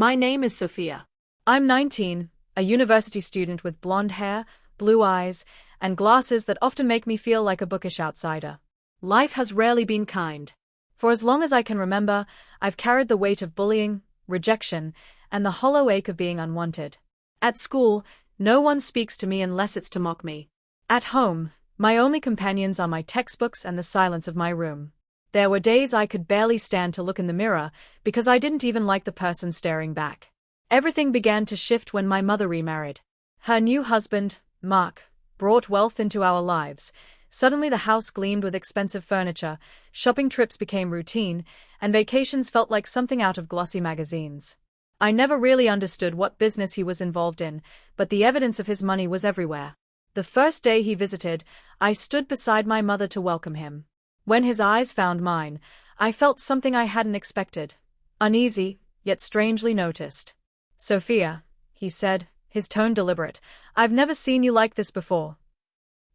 My name is Sophia. I'm 19, a university student with blonde hair, blue eyes, and glasses that often make me feel like a bookish outsider. Life has rarely been kind. For as long as I can remember, I've carried the weight of bullying, rejection, and the hollow ache of being unwanted. At school, no one speaks to me unless it's to mock me. At home, my only companions are my textbooks and the silence of my room. There were days I could barely stand to look in the mirror because I didn't even like the person staring back. Everything began to shift when my mother remarried. Her new husband, Mark, brought wealth into our lives. Suddenly the house gleamed with expensive furniture, shopping trips became routine, and vacations felt like something out of glossy magazines. I never really understood what business he was involved in, but the evidence of his money was everywhere. The first day he visited, I stood beside my mother to welcome him. When his eyes found mine, I felt something I hadn't expected. Uneasy, yet strangely noticed. "Sophia," he said, his tone deliberate, "I've never seen you like this before."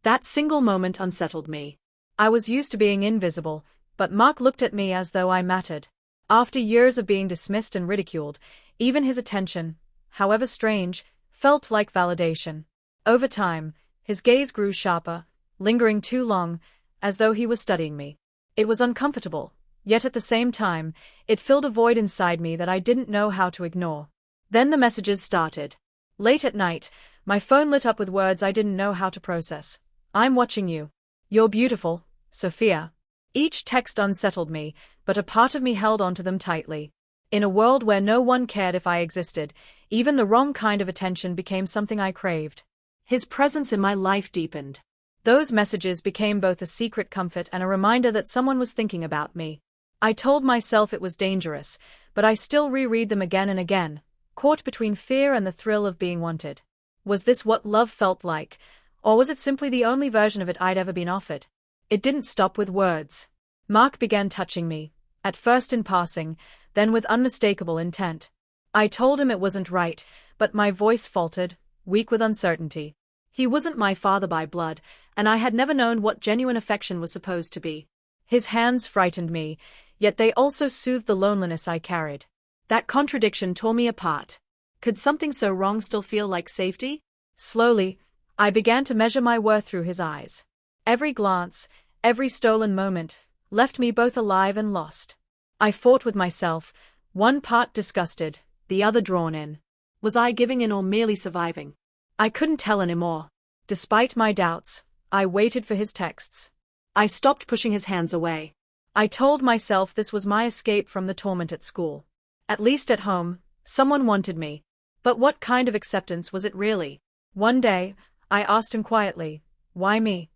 That single moment unsettled me. I was used to being invisible, but Mark looked at me as though I mattered. After years of being dismissed and ridiculed, even his attention, however strange, felt like validation. Over time, his gaze grew sharper, lingering too long, as though he was studying me. It was uncomfortable, yet at the same time, it filled a void inside me that I didn't know how to ignore. Then the messages started. Late at night, my phone lit up with words I didn't know how to process. "I'm watching you. You're beautiful, Sophia." Each text unsettled me, but a part of me held onto them tightly. In a world where no one cared if I existed, even the wrong kind of attention became something I craved. His presence in my life deepened. Those messages became both a secret comfort and a reminder that someone was thinking about me. I told myself it was dangerous, but I still reread them again and again, caught between fear and the thrill of being wanted. Was this what love felt like, or was it simply the only version of it I'd ever been offered? It didn't stop with words. Mark began touching me, at first in passing, then with unmistakable intent. I told him it wasn't right, but my voice faltered, weak with uncertainty. He wasn't my father by blood, and I had never known what genuine affection was supposed to be. His hands frightened me, yet they also soothed the loneliness I carried. That contradiction tore me apart. Could something so wrong still feel like safety? Slowly, I began to measure my worth through his eyes. Every glance, every stolen moment, left me both alive and lost. I fought with myself, one part disgusted, the other drawn in. Was I giving in or merely surviving? I couldn't tell anymore. Despite my doubts, I waited for his texts. I stopped pushing his hands away. I told myself this was my escape from the torment at school. At least at home, someone wanted me. But what kind of acceptance was it really? One day, I asked him quietly, "Why me?"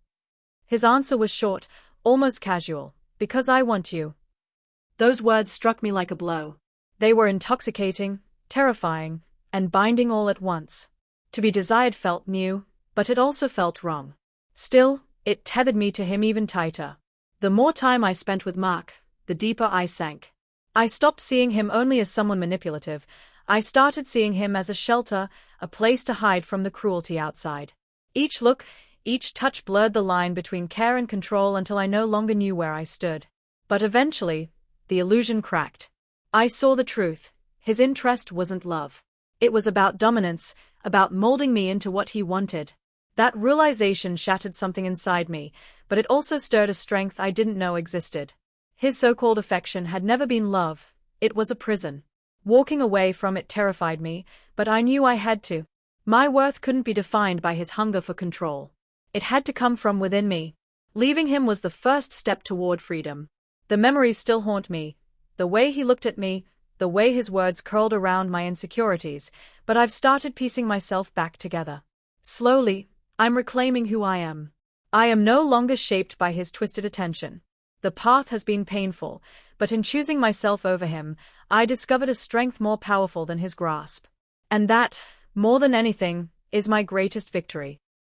His answer was short, almost casual, "Because I want you." Those words struck me like a blow. They were intoxicating, terrifying, and binding all at once. To be desired felt new, but it also felt wrong. Still, it tethered me to him even tighter. The more time I spent with Mark, the deeper I sank. I stopped seeing him only as someone manipulative. I started seeing him as a shelter, a place to hide from the cruelty outside. Each look, each touch blurred the line between care and control until I no longer knew where I stood. But eventually, the illusion cracked. I saw the truth. His interest wasn't love. It was about dominance, about molding me into what he wanted. That realization shattered something inside me, but it also stirred a strength I didn't know existed. His so-called affection had never been love. It was a prison. Walking away from it terrified me, but I knew I had to. My worth couldn't be defined by his hunger for control. It had to come from within me. Leaving him was the first step toward freedom. The memories still haunt me. The way he looked at me, the way his words curled around my insecurities, but I've started piecing myself back together. Slowly, I'm reclaiming who I am. I am no longer shaped by his twisted attention. The path has been painful, but in choosing myself over him, I discovered a strength more powerful than his grasp. And that, more than anything, is my greatest victory.